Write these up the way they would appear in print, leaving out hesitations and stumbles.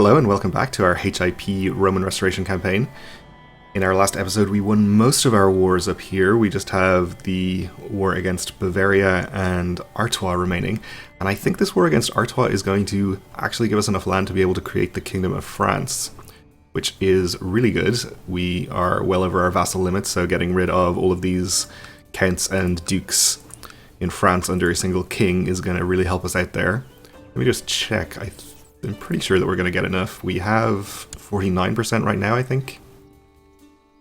Hello and welcome back to our HIP Roman Restoration campaign. In our last episode we won most of our wars up here. We just have the war against Bavaria and Artois remaining. And I think this war against Artois is going to actually give us enough land to be able to create the Kingdom of France, which is really good. We are well over our vassal limits, so getting rid of all of these counts and dukes in France under a single king is going to really help us out there. Let me just check. I'm pretty sure that we're going to get enough. We have 49% right now, I think.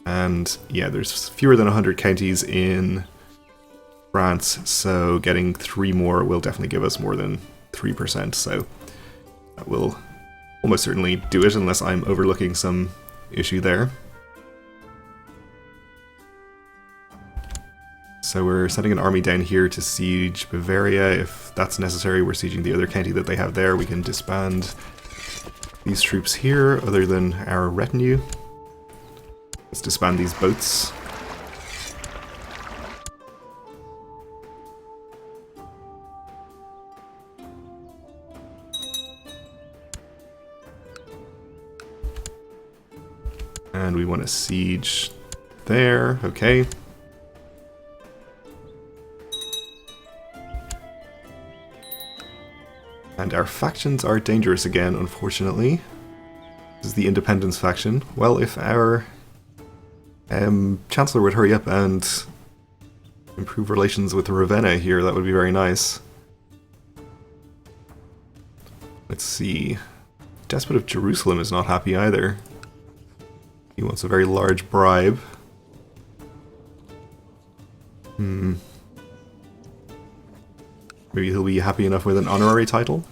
And yeah, there's fewer than 100 counties in France, so getting 3 more will definitely give us more than 3%, so that will almost certainly do it, unless I'm overlooking some issue there. So we're sending an army down here to siege Bavaria. If that's necessary, we're sieging the other county that they have there. We can disband these troops here, other than our retinue. Let's disband these boats. And we want to siege there, okay. And our factions are dangerous again, unfortunately. This is the Independence faction. Well, if our Chancellor would hurry up and improve relations with Ravenna here, that would be very nice. Let's see. Despot of Jerusalem is not happy either. He wants a very large bribe. Maybe he'll be happy enough with an honorary title.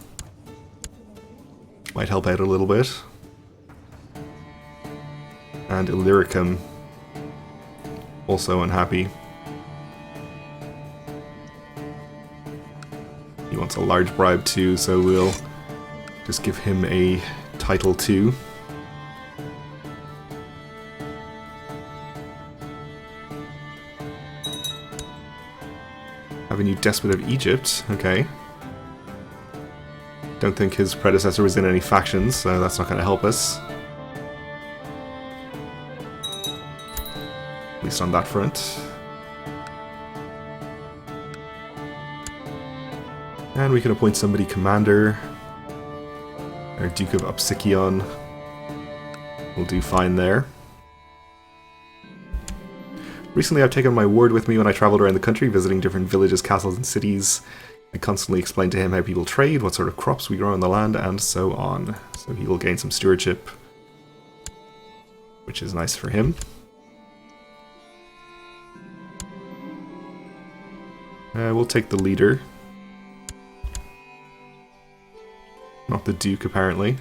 Might help out a little bit. And Illyricum, also unhappy. He wants a large bribe too, so we'll just give him a title too. Have a new despot of Egypt, okay. Don't think his predecessor was in any factions, so that's not going to help us. At least on that front. And we can appoint somebody commander. Our Duke of Upsikion will do fine there. Recently I've taken my ward with me when I traveled around the country, visiting different villages, castles and cities. I constantly explain to him how people trade, what sort of crops we grow on the land, and so on. So he will gain some stewardship, which is nice for him. We'll take the leader. Not the Duke, apparently.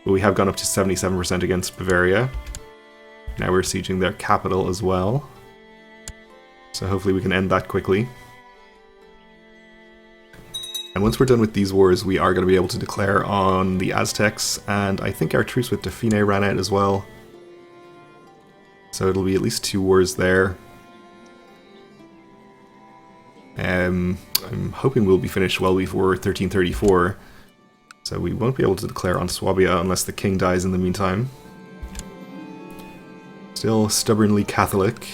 But we have gone up to 77% against Bavaria. Now we're sieging their capital as well. So hopefully we can end that quickly. And once we're done with these wars, we are going to be able to declare on the Aztecs, and I think our truce with Dauphine ran out as well. So it'll be at least 2 wars there. I'm hoping we'll be finished well before 1334, so we won't be able to declare on Swabia unless the king dies in the meantime. Still stubbornly Catholic.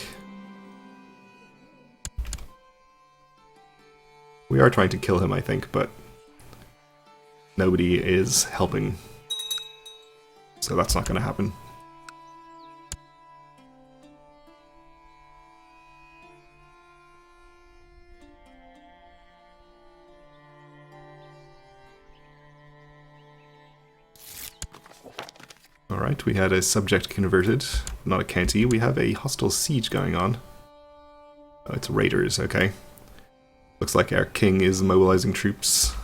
We are trying to kill him, I think, but nobody is helping. So that's not going to happen. Alright, we had a subject converted, not a county. We have a hostile siege going on. Oh, it's raiders, okay. Looks like our king is mobilizing troops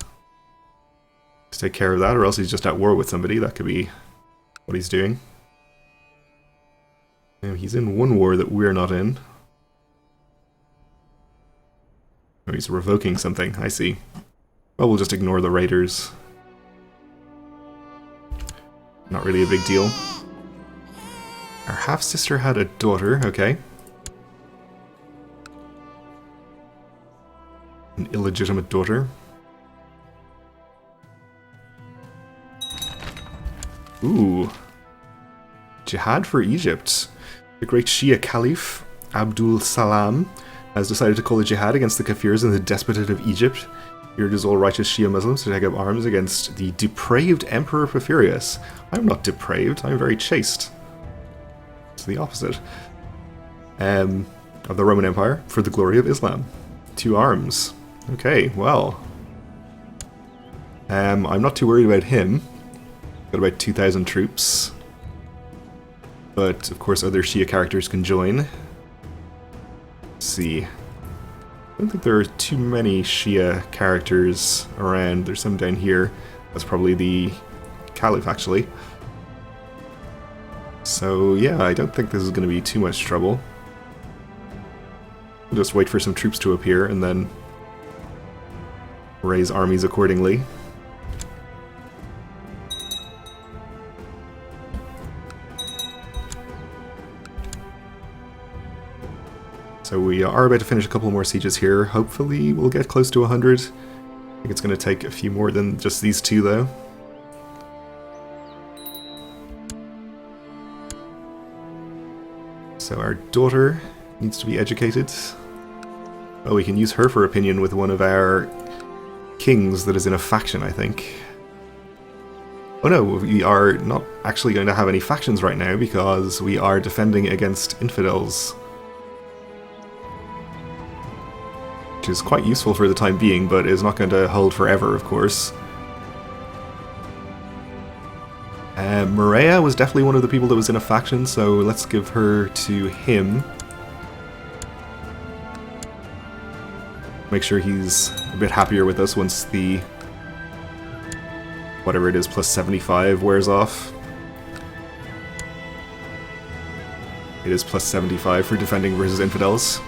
to take care of that, or else he's just at war with somebody. That could be what he's doing. And he's in one war that we're not in. Oh, he's revoking something, I see. Well, we'll just ignore the raiders. Not really a big deal. Our half-sister had a daughter, okay. An illegitimate daughter. Ooh. Jihad for Egypt. The great Shia Caliph, Abdul Salam, has decided to call a jihad against the Kafirs in the Despotate of Egypt. He urges all righteous Shia Muslims to take up arms against the depraved Emperor Porphyrius. I'm not depraved, I'm very chaste. It's the opposite. Of the Roman Empire, for the glory of Islam. 2 arms. Okay, well. I'm not too worried about him. Got about 2,000 troops. But, of course, other Shia characters can join. Let's see. I don't think there are too many Shia characters around. There's some down here. That's probably the Caliph, actually. So, yeah, I don't think this is going to be too much trouble. We'll just wait for some troops to appear and then raise armies accordingly. So we are about to finish a couple more sieges here. Hopefully we'll get close to 100. I think it's going to take a few more than just these 2, though. So our daughter needs to be educated. Oh, we can use her for opinion with one of our kings that is in a faction, I think. Oh no, we are not actually going to have any factions right now because we are defending against infidels. Which is quite useful for the time being, but is not going to hold forever, of course. Maria was definitely one of the people that was in a faction, so let's give her to him. Make sure he's a bit happier with us once the whatever it is, plus 75 wears off. It is plus 75 for defending versus infidels.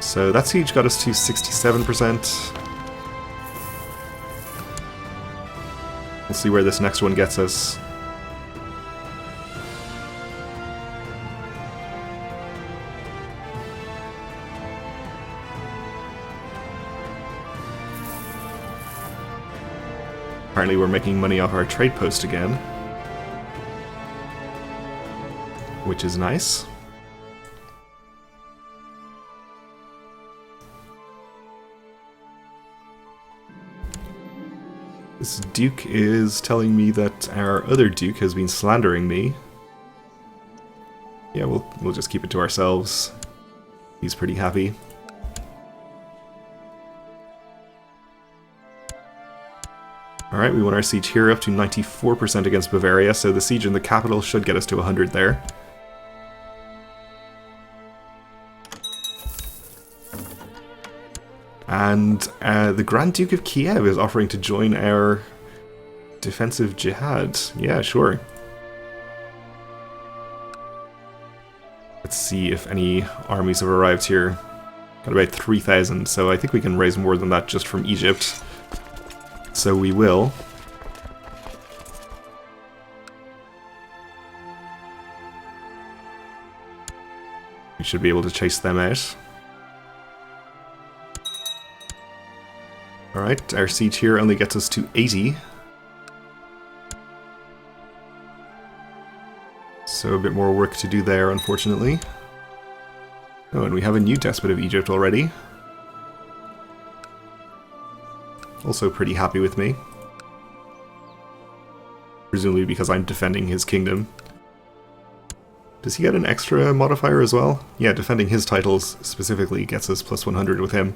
So that siege got us to 67%. We'll see where this next one gets us. Apparently we're making money off our trade post again, which is nice. This Duke is telling me that our other Duke has been slandering me. Yeah, we'll just keep it to ourselves. He's pretty happy. Alright, we won our siege here up to 94% against Bavaria, so the siege in the capital should get us to 100 there. And the Grand Duke of Kiev is offering to join our defensive jihad. Yeah, sure. Let's see if any armies have arrived here. Got about 3,000, so I think we can raise more than that just from Egypt. So we will. We should be able to chase them out. Alright, our siege here only gets us to 80. So a bit more work to do there, unfortunately. Oh, and we have a new despot of Egypt already. Also pretty happy with me. Presumably because I'm defending his kingdom. Does he get an extra modifier as well? Yeah, defending his titles specifically gets us plus 100 with him.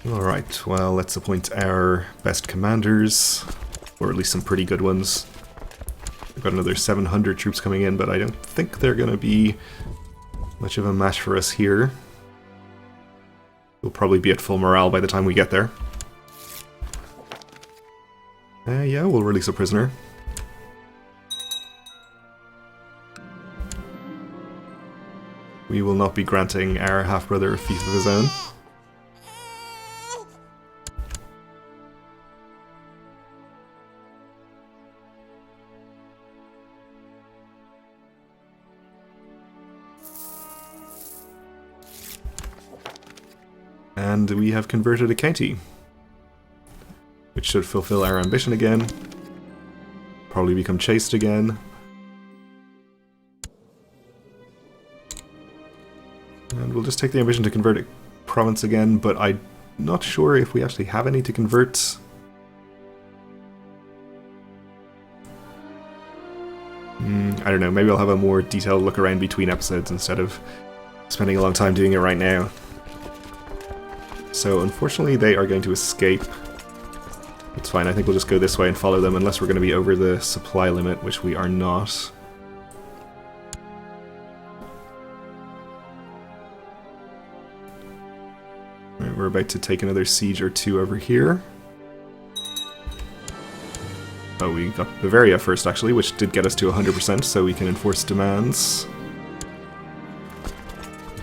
Alright, well, let's appoint our best commanders, or at least some pretty good ones. We've got another 700 troops coming in, but I don't think they're going to be much of a match for us here. We'll probably be at full morale by the time we get there. Yeah, we'll release a prisoner. We will not be granting our half-brother a fief of his own. And we have converted a county, which should fulfill our ambition again. Probably become chaste again. And we'll just take the ambition to convert a province again, but I'm not sure if we actually have any to convert. I don't know, maybe I'll have a more detailed look around between episodes instead of spending a long time doing it right now. So unfortunately they are going to escape. It's fine, I think we'll just go this way and follow them unless we're going to be over the supply limit, which we are not. Right, we're about to take another siege or two over here. Oh, we got Bavaria first, actually, which did get us to 100%, so we can enforce demands.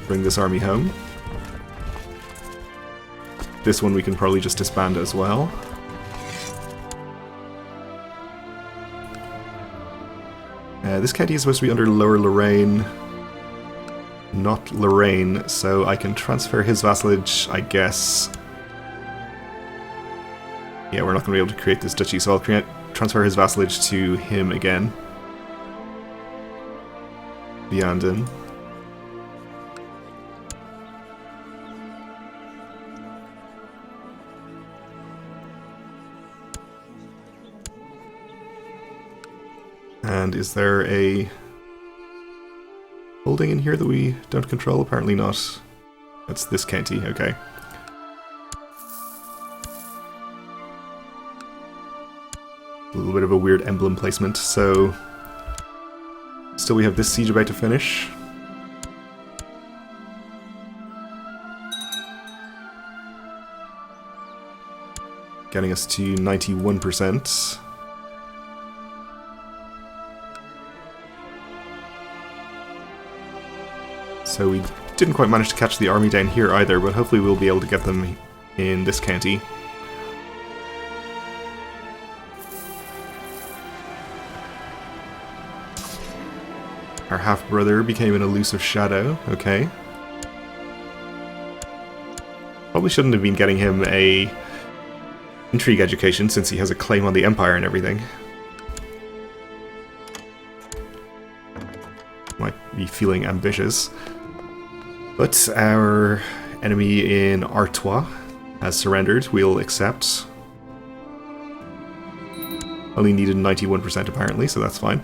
Bring this army home. This one we can probably just disband as well. This county is supposed to be under Lower Lorraine, not Lorraine, so I can transfer his vassalage, I guess. Yeah, we're not going to be able to create this duchy, so I'll transfer his vassalage to him again. Vianden. And is there a holding in here that we don't control? Apparently not. That's this county, okay. A little bit of a weird emblem placement, so still we have this siege about to finish. Getting us to 91%. So we didn't quite manage to catch the army down here either, but hopefully we'll be able to get them in this county. Our half-brother became an elusive shadow, okay. Probably shouldn't have been getting him a intrigue education since he has a claim on the empire and everything. Might be feeling ambitious. But our enemy in Artois has surrendered. We'll accept. Only needed 91% apparently, so that's fine.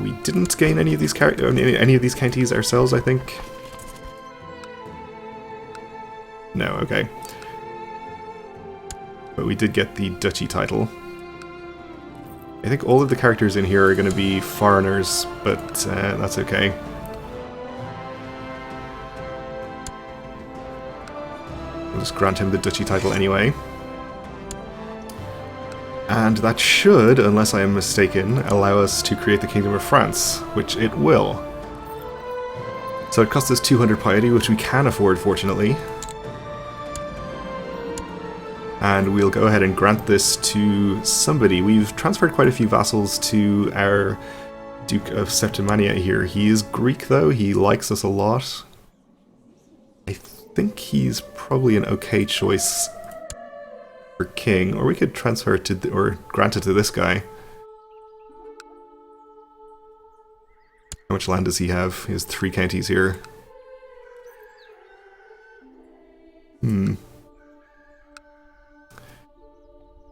We didn't gain any of these counties ourselves, I think. No, okay. But we did get the duchy title. I think all of the characters in here are going to be foreigners, but that's okay. We'll just grant him the duchy title anyway. And that should, unless I am mistaken, allow us to create the Kingdom of France, which it will. So it costs us 200 piety, which we can afford, fortunately. And we'll go ahead and grant this to somebody. We've transferred quite a few vassals to our Duke of Septimania here. He is Greek, though. He likes us a lot. I think he's probably an okay choice for king, or we could transfer it to, or grant it to this guy. How much land does he have? He has 3 counties here. He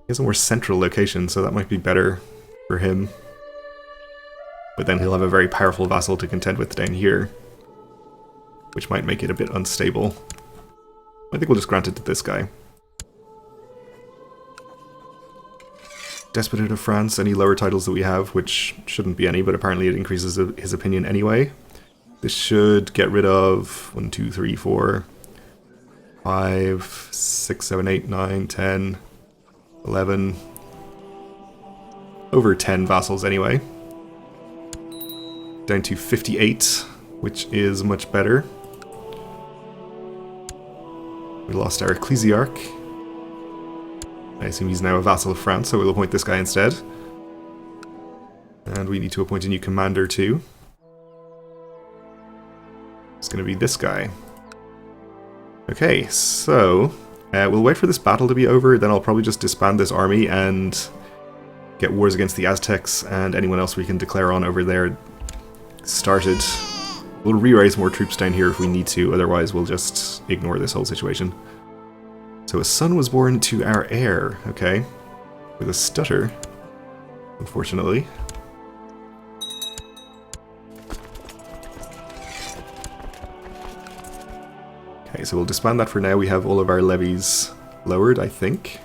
has a more central location, so that might be better for him. But then he'll have a very powerful vassal to contend with down here, which might make it a bit unstable. I think we'll just grant it to this guy. Despotate of France, any lower titles that we have, which shouldn't be any, but apparently it increases his opinion anyway. This should get rid of 1, 2, 3, 4, 5, 6, 7, 8, 9, 10, 11, over 10 vassals anyway. Down to 58, which is much better. We lost our ecclesiarch. I assume he's now a vassal of France, so we'll appoint this guy instead. And we need to appoint a new commander too. It's going to be this guy. Okay, so we'll wait for this battle to be over, then I'll probably just disband this army and get wars against the Aztecs and anyone else we can declare on over there started. We'll re-raise more troops down here if we need to, otherwise we'll just ignore this whole situation. So a son was born to our heir, okay, with a stutter, unfortunately. Okay, so we'll disband that for now. We have all of our levies lowered, I think.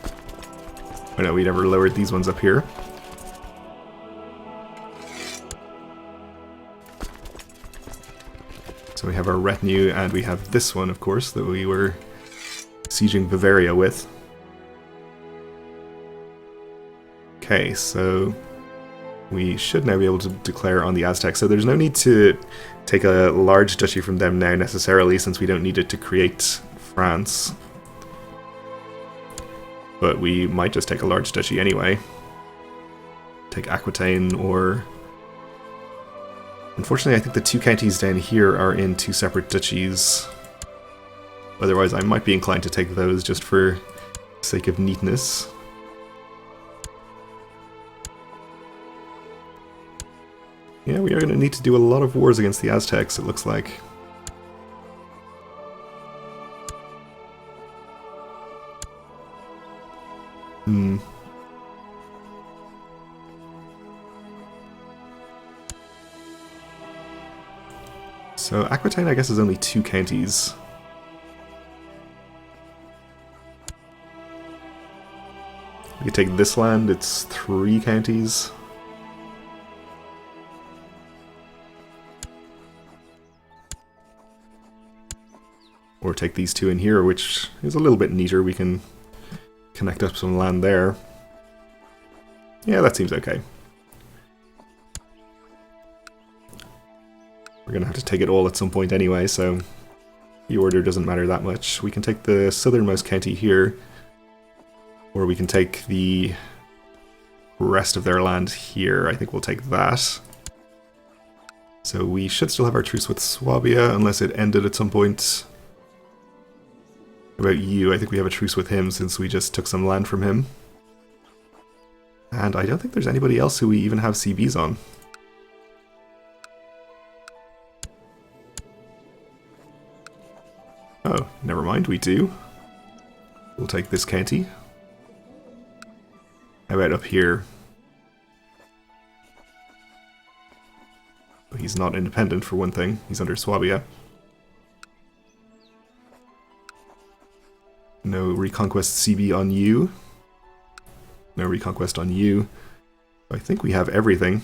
Oh no, we never lowered these ones up here. So we have our retinue, and we have this one, of course, that we were sieging Bavaria with. Okay, so we should now be able to declare on the Aztecs. So there's no need to take a large duchy from them now necessarily, since we don't need it to create France. But we might just take a large duchy anyway. Take Aquitaine, or... Unfortunately, I think the two counties down here are in two separate duchies. Otherwise, I might be inclined to take those just for sake of neatness. Yeah, we are going to need to do a lot of wars against the Aztecs, it looks like. So Aquitaine, I guess, is only two counties. We could take this land, it's 3 counties. Or take these 2 in here, which is a little bit neater. We can connect up some land there. Yeah, that seems okay. We're going to have to take it all at some point anyway, so the order doesn't matter that much. We can take the southernmost county here, or we can take the rest of their land here. I think we'll take that. So we should still have our truce with Swabia, unless it ended at some point. About you, I think we have a truce with him since we just took some land from him. And I don't think there's anybody else who we even have CBs on. Oh, never mind, we do. We'll take this county. How about up here? He's not independent for one thing, he's under Swabia. No Reconquest CB on you. No Reconquest on you. I think we have everything.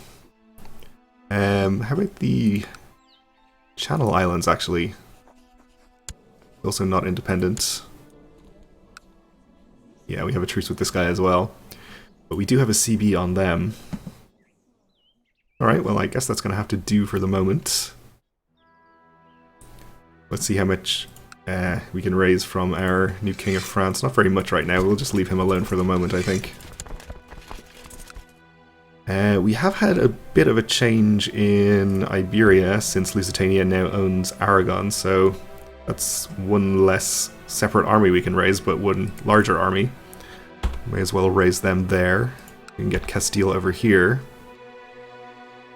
How about the Channel Islands, actually? Also not independent. Yeah, we have a truce with this guy as well. But we do have a CB on them. Alright, well I guess that's going to have to do for the moment. Let's see how much we can raise from our new King of France. Not very much right now, we'll just leave him alone for the moment, I think. We have had a bit of a change in Iberia since Lusitania now owns Aragon, so that's one less separate army we can raise, but one larger army. May as well raise them there. We can get Castile over here,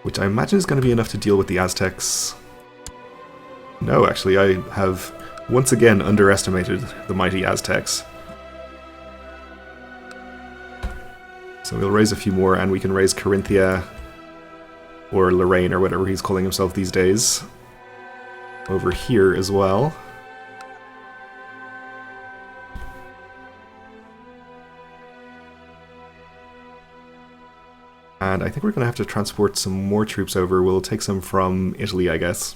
which I imagine is going to be enough to deal with the Aztecs. No, actually, I have once again underestimated the mighty Aztecs. So we'll raise a few more, and we can raise Carinthia, or Lorraine, or whatever he's calling himself these days, over here as well. And I think we're going to have to transport some more troops over. We'll take some from Italy, I guess.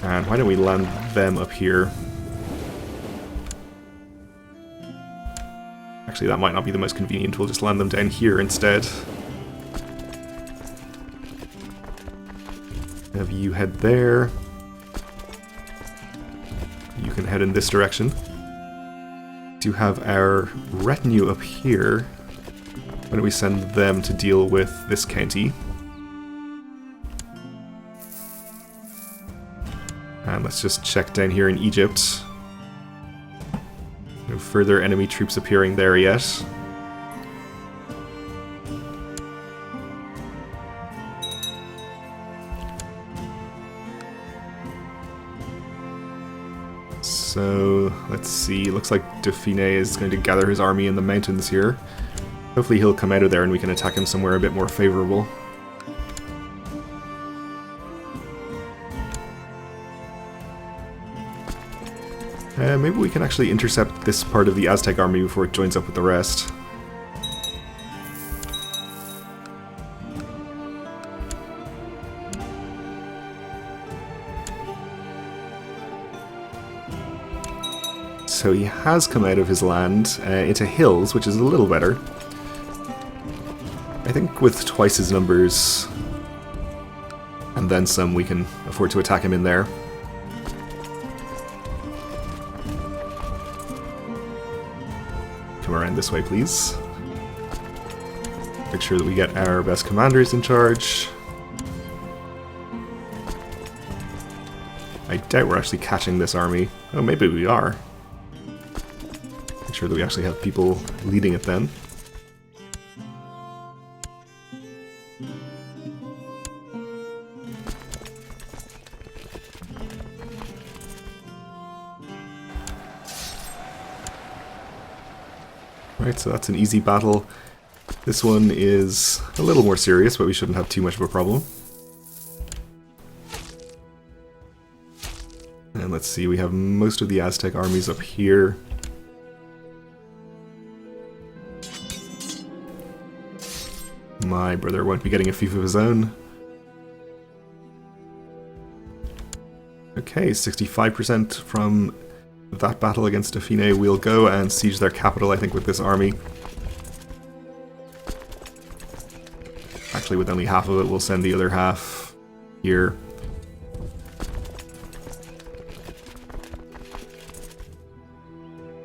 And why don't we land them up here? Actually, that might not be the most convenient. We'll just land them down here instead. Have you head there. You can head in this direction. Do have our retinue up here. Why don't we send them to deal with this county? And let's just check down here in Egypt. No further enemy troops appearing there yet. So, let's see, looks like Dauphine is going to gather his army in the mountains here. Hopefully he'll come out of there and we can attack him somewhere a bit more favourable. Maybe we can actually intercept this part of the Aztec army before it joins up with the rest. So he has come out of his land into hills, which is a little better. I think with twice his numbers, and then some, we can afford to attack him in there. Come around this way, please. Make sure that we get our best commanders in charge. I doubt we're actually catching this army. Oh, maybe we are. Make sure that we actually have people leading it then. Right, so that's an easy battle. This one is a little more serious, but we shouldn't have too much of a problem. And let's see, we have most of the Aztec armies up here. My brother won't be getting a fief of his own. Okay, 65% from that battle against Dauphine. We'll go and siege their capital, I think, with this army. Actually, with only half of it, we'll send the other half here.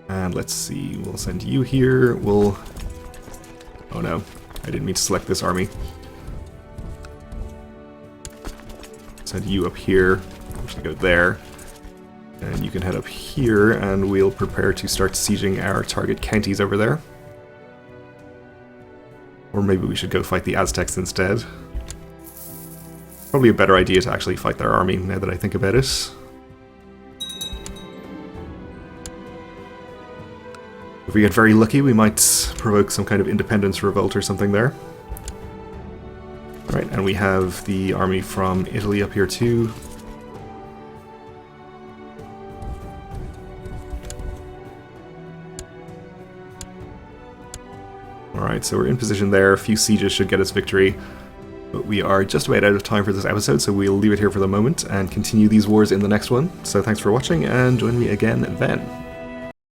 And let's see, we'll send you here. We'll... Oh no, I didn't mean to select this army. Send you up here. Actually go there. And you can head up here, and we'll prepare to start sieging our target counties over there. Or maybe we should go fight the Aztecs instead. Probably a better idea to actually fight their army, now that I think about it. If we get very lucky, we might provoke some kind of independence revolt or something there. Right, and we have the army from Italy up here too. Alright, so we're in position there. A few sieges should get us victory. But we are just about out of time for this episode, so we'll leave it here for the moment and continue these wars in the next one. So thanks for watching, and join me again then.